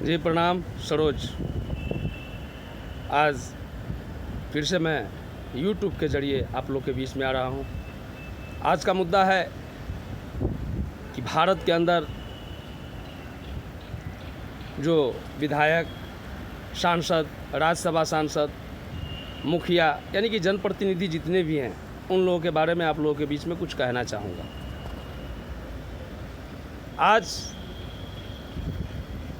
जी प्रणाम सरोज। आज फिर से मैं YouTube के ज़रिए आप लोग के बीच में आ रहा हूँ। आज का मुद्दा है कि भारत के अंदर जो विधायक, सांसद, राज्यसभा सांसद, मुखिया यानी कि जनप्रतिनिधि जितने भी हैं, उन लोगों के बारे में आप लोगों के बीच में कुछ कहना चाहूँगा। आज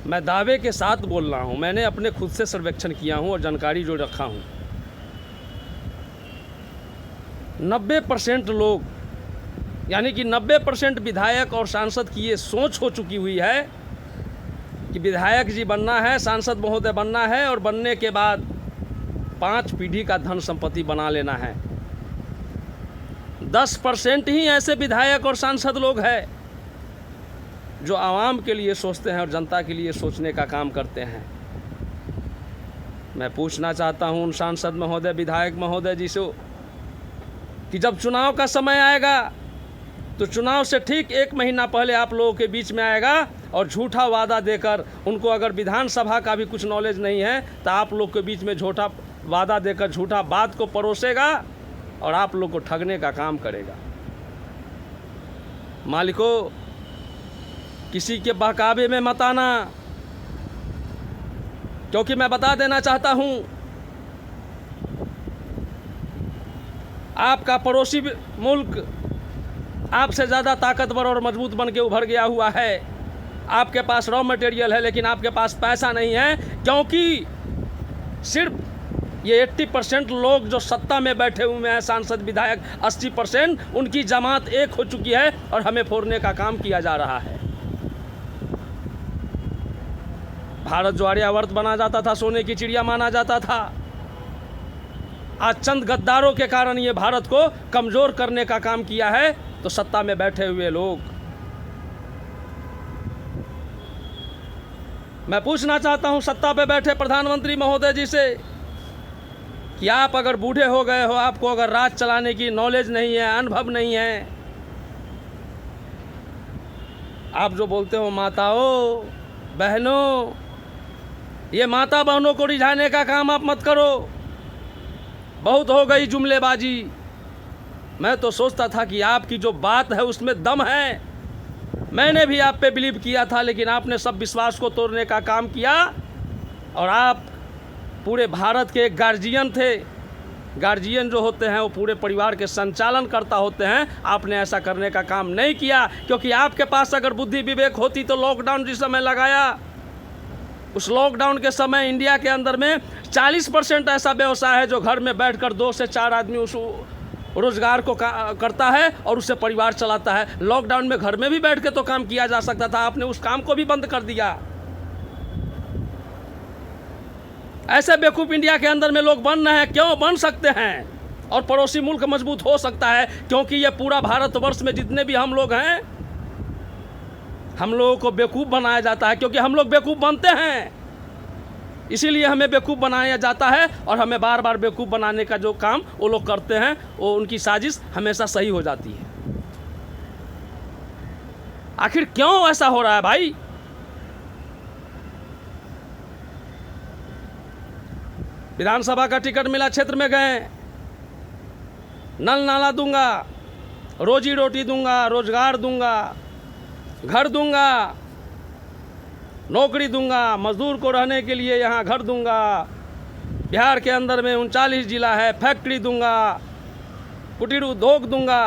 मैं दावे के साथ बोल रहा हूँ, मैंने अपने खुद से सर्वेक्षण किया हूँ और जानकारी जो रखा हूँ, 90% लोग यानी कि 90% विधायक और सांसद की ये सोच हो चुकी हुई है कि विधायक जी बनना है, सांसद महोदय बनना है और बनने के बाद 5 पीढ़ी का धन संपत्ति बना लेना है। 10% ही ऐसे विधायक और सांसद लोग हैं जो आवाम के लिए सोचते हैं और जनता के लिए सोचने का काम करते हैं। मैं पूछना चाहता हूं उन सांसद महोदय, विधायक महोदय जी से कि जब चुनाव का समय आएगा तो चुनाव से ठीक 1 महीना पहले आप लोगों के बीच में आएगा और झूठा वादा देकर, उनको अगर विधानसभा का भी कुछ नॉलेज नहीं है तो आप लोग के बीच में झूठा वादा देकर झूठा बात को परोसेगा और आप लोग को ठगने का काम करेगा। मालिकों, किसी के बहकावे में मत आना, क्योंकि मैं बता देना चाहता हूं, आपका पड़ोसी मुल्क आपसे ज़्यादा ताकतवर और मजबूत बन के उभर गया हुआ है। आपके पास रॉ मटेरियल है लेकिन आपके पास पैसा नहीं है, क्योंकि सिर्फ ये 80% लोग जो सत्ता में बैठे हुए हैं, सांसद विधायक 80%, उनकी जमात एक हो चुकी है और हमें फोड़ने का काम किया जा रहा है। भारत जो आर्यावर्त बना जाता था, सोने की चिड़िया माना जाता था, आज चंद गद्दारों के कारण ये भारत को कमज़ोर करने का काम किया है। तो सत्ता में बैठे हुए लोग, मैं पूछना चाहता हूं सत्ता पे बैठे प्रधानमंत्री महोदय जी से कि आप अगर बूढ़े हो गए हो, आपको अगर राज चलाने की नॉलेज नहीं है, अनुभव नहीं है, आप जो बोलते हो माताओं बहनों, ये माता बहनों को रिझाने का काम आप मत करो। बहुत हो गई जुमलेबाजी। मैं तो सोचता था कि आपकी जो बात है उसमें दम है। मैंने भी आप पे बिलीव किया था, लेकिन आपने सब विश्वास को तोड़ने का काम किया और आप पूरे भारत के एक गार्जियन थे। गार्जियन जो होते हैं वो पूरे परिवार के संचालन करता होते हैं। आपने ऐसा करने का काम नहीं किया, क्योंकि आपके पास अगर बुद्धि विवेक होती तो लॉकडाउन जिस समय लगाया, उस लॉकडाउन के समय इंडिया के अंदर में 40% ऐसा व्यवसाय है जो घर में बैठकर 2 से 4 आदमी उस रोजगार को करता है और उससे परिवार चलाता है। लॉकडाउन में घर में भी बैठ के तो काम किया जा सकता था, आपने उस काम को भी बंद कर दिया। ऐसे बेवकूफ़ इंडिया के अंदर में लोग बन रहे हैं। क्यों बन सकते हैं और पड़ोसी मुल्क मजबूत हो सकता है? क्योंकि ये पूरा भारतवर्ष में जितने भी हम लोग हैं, हम लोगों को बेवकूफ़ बनाया जाता है, क्योंकि हम लोग बेवकूफ़ बनते हैं, इसीलिए हमें बेवकूफ़ बनाया जाता है। और हमें बार बार बेवकूफ़ बनाने का जो काम वो लोग करते हैं, वो उनकी साजिश हमेशा सही हो जाती है। आखिर क्यों ऐसा हो रहा है भाई? विधानसभा का टिकट मिला, क्षेत्र में गए, नल नाला दूंगा, रोजी रोटी दूंगा, रोजगार दूंगा, घर दूंगा, नौकरी दूंगा, मजदूर को रहने के लिए यहाँ घर दूंगा, बिहार के अंदर में 39 जिला है, फैक्ट्री दूंगा, कुटीर उद्योग दूंगा।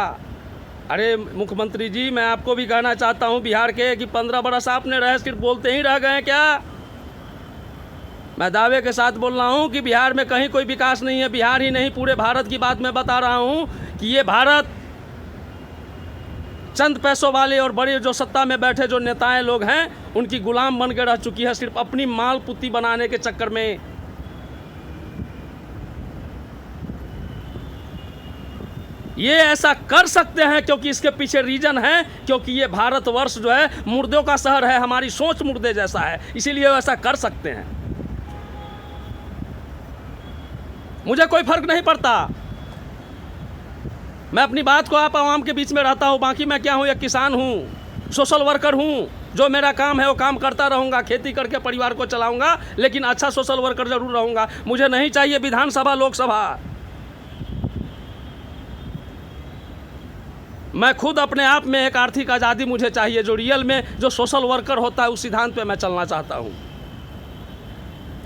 अरे मुख्यमंत्री जी, मैं आपको भी कहना चाहता हूँ बिहार के कि 15 बरस आपने रहे, सिर्फ बोलते ही रह गए हैं क्या? मैं दावे के साथ बोल रहा हूँ कि बिहार में कहीं कोई विकास नहीं है। बिहार ही नहीं, पूरे भारत की बात मैं बता रहा हूँ कि ये भारत चंद पैसों वाले और बड़े जो सत्ता में बैठे जो नेताएं लोग हैं, उनकी गुलाम बन के रह चुकी है, सिर्फ अपनी माल पुत्ती बनाने के चक्कर में। ये ऐसा कर सकते हैं क्योंकि इसके पीछे रीजन है, क्योंकि ये भारतवर्ष जो है मुर्दों का शहर है, हमारी सोच मुर्दे जैसा है, इसीलिए ऐसा कर सकते हैं। मुझे कोई फर्क नहीं पड़ता, मैं अपनी बात को आप आवाम के बीच में रहता हूँ। बाकी मैं क्या हूँ, एक किसान हूँ, सोशल वर्कर हूँ। जो मेरा काम है वो काम करता रहूँगा, खेती करके परिवार को चलाऊँगा, लेकिन अच्छा सोशल वर्कर जरूर रहूँगा। मुझे नहीं चाहिए विधानसभा लोकसभा। मैं खुद अपने आप में एक आर्थिक आज़ादी मुझे चाहिए, जो रियल में जो सोशल वर्कर होता है उस सिद्धांत पे मैं चलना चाहता हूँ।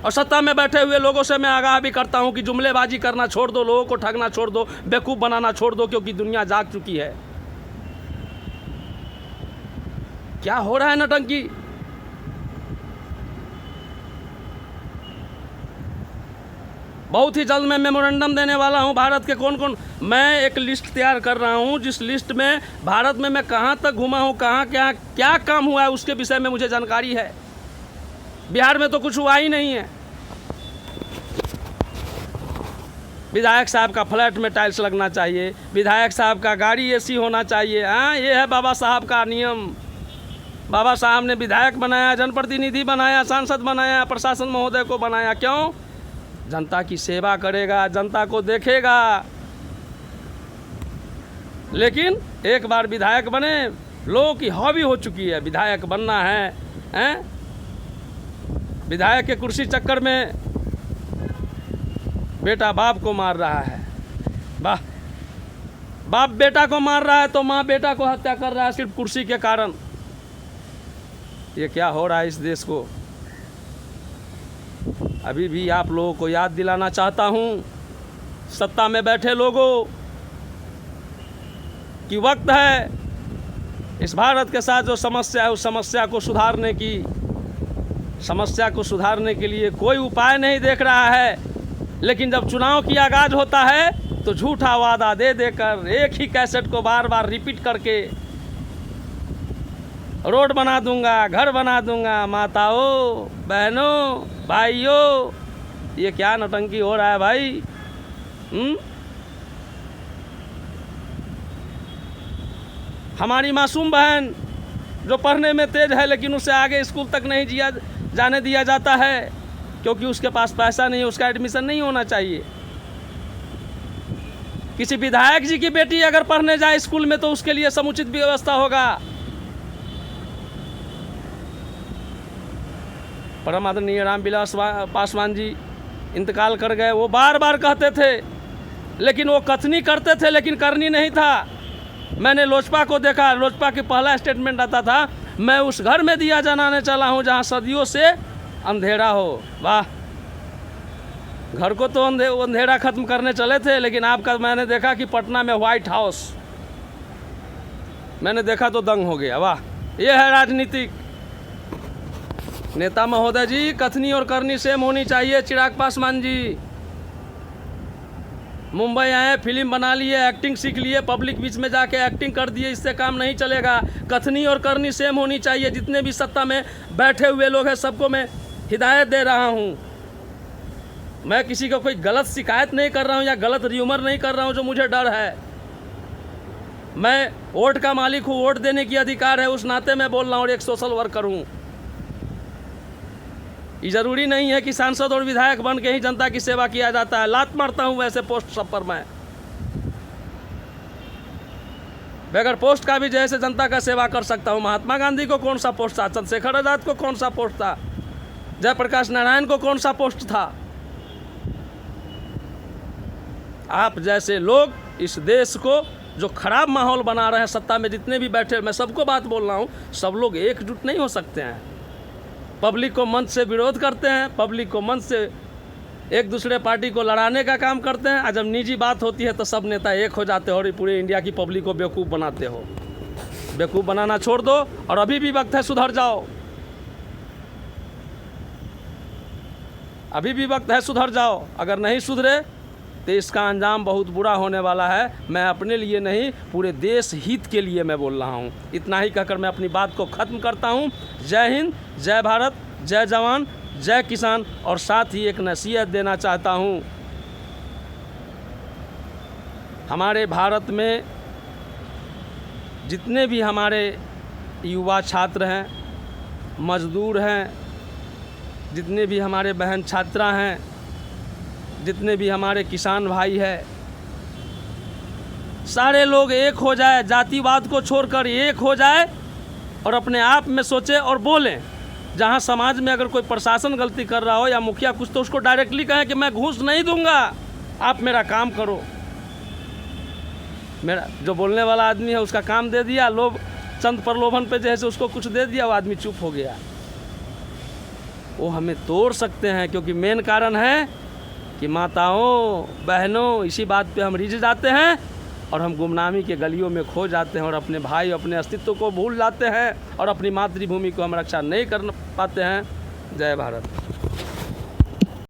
और सत्ता में बैठे हुए लोगों से मैं आगाह भी करता हूँ कि जुमलेबाजी करना छोड़ दो, लोगों को ठगना छोड़ दो, बेवकूफ़ बनाना छोड़ दो, क्योंकि दुनिया जाग चुकी है। क्या हो रहा है नौटंकी। बहुत ही जल्द मैं मेमोरेंडम देने वाला हूं भारत के कौन कौन, मैं एक लिस्ट तैयार कर रहा हूं, जिस लिस्ट में भारत में मैं कहां तक घूमा हूं, कहां क्या काम हुआ है उसके विषय में मुझे जानकारी है। बिहार में तो कुछ हुआ ही नहीं है। विधायक साहब का फ्लैट में टाइल्स लगना चाहिए, विधायक साहब का गाड़ी एसी होना चाहिए। हाँ, ये है बाबा साहब का नियम। बाबा साहब ने विधायक बनाया, जनप्रतिनिधि बनाया, सांसद बनाया, प्रशासन महोदय को बनाया। क्यों? जनता की सेवा करेगा, जनता को देखेगा। लेकिन एक बार विधायक बने, लोगों की हॉबी हो चुकी है विधायक बनना है, हैं? विधायक के कुर्सी चक्कर में बेटा बाप को मार रहा है। वाह, बाप बेटा को मार रहा है तो माँ बेटा को हत्या कर रहा है सिर्फ कुर्सी के कारण। ये क्या हो रहा है इस देश को। अभी भी आप लोगों को याद दिलाना चाहता हूँ, सत्ता में बैठे लोगों, कि वक्त है इस भारत के साथ जो समस्या है उस समस्या को सुधारने की। समस्या को सुधारने के लिए कोई उपाय नहीं देख रहा है, लेकिन जब चुनाव की आगाज होता है तो झूठा वादा दे देकर एक ही कैसेट को बार बार रिपीट करके रोड बना दूंगा, घर बना दूंगा, माताओं, बहनों, भाइयों, ये क्या नौटंकी हो रहा है भाई। हमारी मासूम बहन जो पढ़ने में तेज है लेकिन उसे आगे स्कूल तक नहीं जाने दिया जाता है क्योंकि उसके पास पैसा नहीं है, उसका एडमिशन नहीं होना चाहिए। किसी विधायक जी की बेटी अगर पढ़ने जाए स्कूल में तो उसके लिए समुचित व्यवस्था होगा। परम आदरणीय रामविलास पासवान जी इंतकाल कर गए। वो बार बार कहते थे, लेकिन वो कथनी करते थे लेकिन करनी नहीं था। मैंने लोजपा को देखा, लोजपा की पहला स्टेटमेंट आता था, मैं उस घर में दिया जलाने चला हूँ जहाँ सदियों से अंधेरा हो। वाह, घर को तो अंधेरा खत्म करने चले थे, लेकिन आपका मैंने देखा कि पटना में व्हाइट हाउस मैंने देखा तो दंग हो गया। वाह, ये है राजनीतिक। नेता महोदय जी, कथनी और करनी सेम होनी चाहिए। चिराग पासवान जी मुंबई आए, फिल्म बना लिए, एक्टिंग सीख लिए, पब्लिक बीच में जाके एक्टिंग कर दिए, इससे काम नहीं चलेगा। कथनी और करनी सेम होनी चाहिए। जितने भी सत्ता में बैठे हुए लोग हैं सबको मैं हिदायत दे रहा हूँ। मैं किसी को कोई गलत शिकायत नहीं कर रहा हूँ या गलत र्यूमर नहीं कर रहा हूँ जो मुझे डर है। मैं वोट का मालिक हूँ, वोट देने की अधिकार है, उस नाते मैं बोल रहा हूँ और एक सोशल वर्कर हूँ। ये ज़रूरी नहीं है कि सांसद और विधायक बन के ही जनता की सेवा किया जाता है। लात मारता हूँ वैसे पोस्ट सब पर मैं, बगैर पोस्ट का भी जैसे जनता का सेवा कर सकता हूँ। महात्मा गांधी को कौन सा पोस्ट था, चंद्रशेखर आज़ाद को कौन सा पोस्ट था, जयप्रकाश नारायण को कौन सा पोस्ट था। आप जैसे लोग इस देश को जो खराब माहौल बना रहे हैं, सत्ता में जितने भी बैठे, मैं सबको बात बोल रहा हूँ, सब लोग एकजुट नहीं हो सकते हैं। पब्लिक को मंच से विरोध करते हैं, पब्लिक को मंच से एक दूसरे पार्टी को लड़ाने का काम करते हैं, और जब निजी बात होती है तो सब नेता एक हो जाते हो और पूरे इंडिया की पब्लिक को बेवकूफ़ बनाते हो। बेवकूफ़ बनाना छोड़ दो और अभी भी वक्त है, सुधर जाओ। अभी भी वक्त है, सुधर जाओ। अगर नहीं सुधरे तो इसका अंजाम बहुत बुरा होने वाला है। मैं अपने लिए नहीं, पूरे देश हित के लिए मैं बोल रहा हूँ। इतना ही कहकर मैं अपनी बात को ख़त्म करता हूँ। जय हिंद, जय भारत, जय जवान, जय किसान। और साथ ही एक नसीहत देना चाहता हूँ, हमारे भारत में जितने भी हमारे युवा छात्र हैं, मजदूर हैं, जितने भी हमारे बहन छात्रा हैं, जितने भी हमारे किसान भाई हैं, सारे लोग एक हो जाए, जातिवाद को छोड़कर एक हो जाए और अपने आप में सोचें और बोलें। जहाँ समाज में अगर कोई प्रशासन गलती कर रहा हो या मुखिया कुछ, तो उसको डायरेक्टली कहें कि मैं घूस नहीं दूंगा, आप मेरा काम करो। मेरा जो बोलने वाला आदमी है उसका काम दे दिया, लोग चंद प्रलोभन पे जैसे उसको कुछ दे दिया, वो आदमी चुप हो गया। वो हमें तोड़ सकते हैं, क्योंकि मेन कारण है कि माताओं बहनों इसी बात पे हम रिझ जाते हैं और हम गुमनामी के गलियों में खो जाते हैं और अपने भाई अपने अस्तित्व को भूल जाते हैं और अपनी मातृभूमि को हम रक्षा नहीं कर पाते हैं। जय भारत।